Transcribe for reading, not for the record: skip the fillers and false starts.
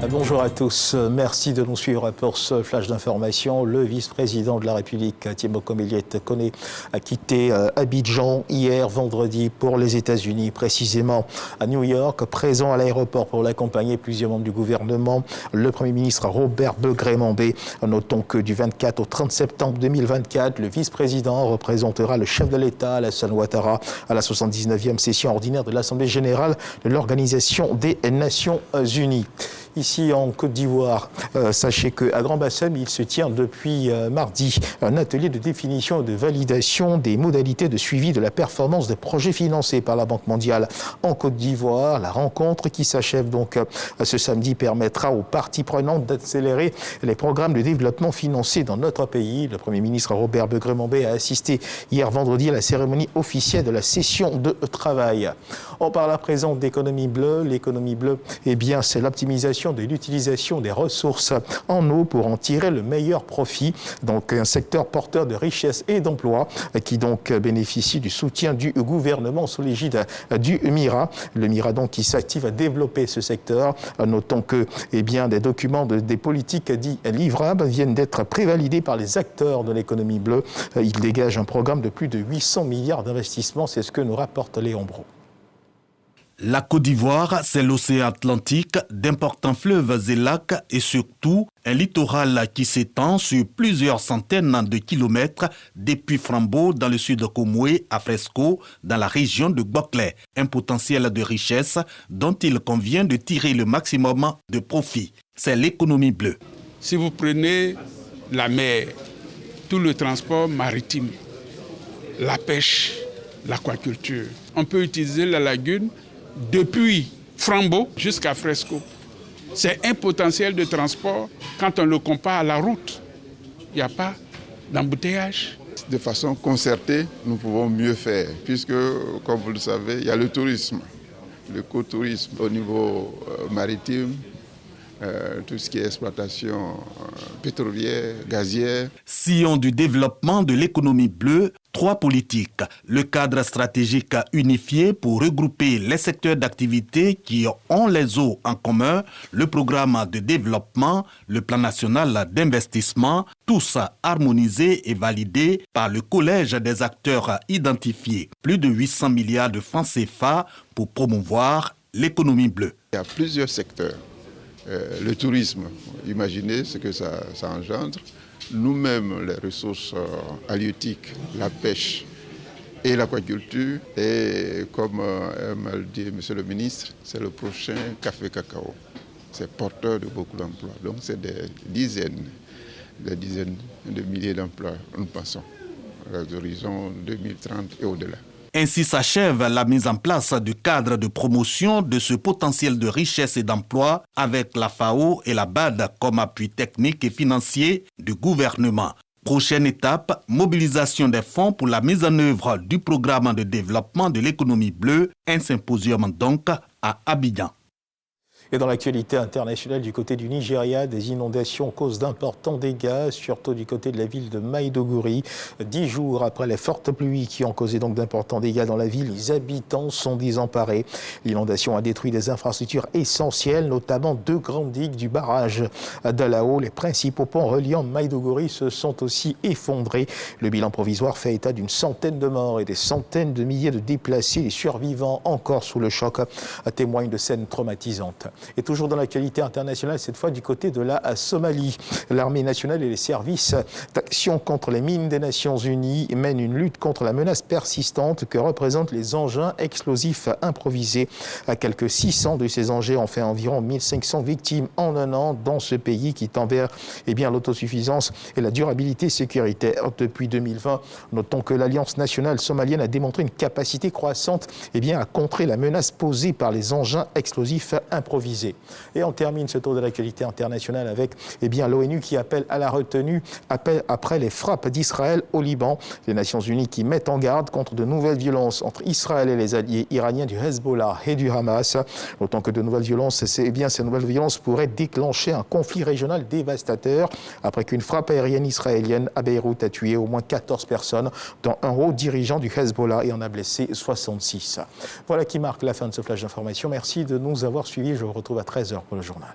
Bonjour à tous, merci de nous suivre pour ce flash d'information. Le vice-président de la République, Tiemoko Méliette Koné, a quitté Abidjan hier vendredi pour les États-Unis, précisément à New York, présent à l'aéroport pour l'accompagner plusieurs membres du gouvernement. Le Premier ministre Robert Begré-Mambé. Notons que du 24 au 30 septembre 2024, le vice-président représentera le chef de l'État, Alassane Ouattara, à la 79e session ordinaire de l'Assemblée générale de l'Organisation des Nations Unies. Ici en Côte d'Ivoire, sachez qu'à Grand-Bassam, il se tient depuis mardi un atelier de définition et de validation des modalités de suivi de la performance des projets financés par la Banque mondiale en Côte d'Ivoire. La rencontre qui s'achève donc ce samedi permettra aux parties prenantes d'accélérer les programmes de développement financés dans notre pays. Le Premier ministre Robert Begré-Mambé a assisté hier vendredi à la cérémonie officielle de la session de travail. On parle à présent d'économie bleue. L'économie bleue, eh bien, c'est l'optimisation de l'utilisation des ressources en eau pour en tirer le meilleur profit. Donc un secteur porteur de richesse et d'emploi qui donc bénéficie du soutien du gouvernement sous l'égide du MIRA. Le MIRA donc qui s'active à développer ce secteur. Notons que eh bien, des documents des politiques dits livrables viennent d'être prévalidés par les acteurs de l'économie bleue. Ils dégagent un programme de plus de 800 milliards d'investissements. C'est ce que nous rapporte Léon Brault. La Côte d'Ivoire, c'est l'océan Atlantique, d'importants fleuves et lacs et surtout un littoral qui s'étend sur plusieurs centaines de kilomètres depuis Frambo dans le sud de Komoué à Fresco dans la région de Gbokle. Un potentiel de richesse dont il convient de tirer le maximum de profit. C'est l'économie bleue. Si vous prenez la mer, tout le transport maritime, la pêche, l'aquaculture, on peut utiliser la lagune depuis Frambo jusqu'à Fresco. C'est un potentiel de transport quand on le compare à la route. Il n'y a pas d'embouteillage. De façon concertée, nous pouvons mieux faire, puisque, comme vous le savez, il y a le tourisme, l'écotourisme au niveau maritime, tout ce qui est exploitation pétrolière, gazière. Sillon du développement de l'économie bleue, 3 politiques. Le cadre stratégique unifié pour regrouper les secteurs d'activité qui ont les eaux en commun, le programme de développement, le plan national d'investissement, tous harmonisés et validés par le collège des acteurs identifiés. Plus de 800 milliards de francs CFA pour promouvoir l'économie bleue. Il y a plusieurs secteurs. Le tourisme, imaginez ce que ça engendre. Nous-mêmes, les ressources halieutiques, la pêche et l'aquaculture. Et comme m'a dit M. le ministre, c'est le prochain café cacao. C'est porteur de beaucoup d'emplois. Donc c'est des dizaines de milliers d'emplois, nous pensons, à l'horizon 2030 et au-delà. Ainsi s'achève la mise en place du cadre de promotion de ce potentiel de richesse et d'emploi avec la FAO et la BAD comme appui technique et financier du gouvernement. Prochaine étape, mobilisation des fonds pour la mise en œuvre du programme de développement de l'économie bleue, un symposium donc à Abidjan. Et dans l'actualité internationale du côté du Nigeria, des inondations causent d'importants dégâts, surtout du côté de la ville de Maiduguri. 10 jours après les fortes pluies qui ont causé donc d'importants dégâts dans la ville, les habitants sont désemparés. L'inondation a détruit des infrastructures essentielles, notamment 2 grandes digues du barrage d'Alao. Les principaux ponts reliant Maiduguri se sont aussi effondrés. Le bilan provisoire fait état d'une centaine de morts et des centaines de milliers de déplacés. Les survivants, encore sous le choc, témoignent de scènes traumatisantes. Et toujours dans l'actualité internationale, cette fois du côté de la Somalie. L'armée nationale et les services d'action contre les mines des Nations Unies mènent une lutte contre la menace persistante que représentent les engins explosifs improvisés. À quelques 600 de ces engins ont fait environ 1500 victimes en un an dans ce pays qui tend vers l'autosuffisance et la durabilité sécuritaire depuis 2020. Notons que l'Alliance nationale somalienne a démontré une capacité croissante à contrer la menace posée par les engins explosifs improvisés. Et on termine ce tour de l'actualité internationale avec l'ONU qui appelle à la retenue après les frappes d'Israël au Liban. Les Nations Unies qui mettent en garde contre de nouvelles violences entre Israël et les alliés iraniens du Hezbollah et du Hamas. Autant que de nouvelles violences, ces nouvelles violences pourraient déclencher un conflit régional dévastateur après qu'une frappe aérienne israélienne à Beyrouth a tué au moins 14 personnes, dont un haut dirigeant du Hezbollah et en a blessé 66. Voilà qui marque la fin de ce flash d'information. Merci de nous avoir suivis. Je vous retrouve à 13h pour le journal.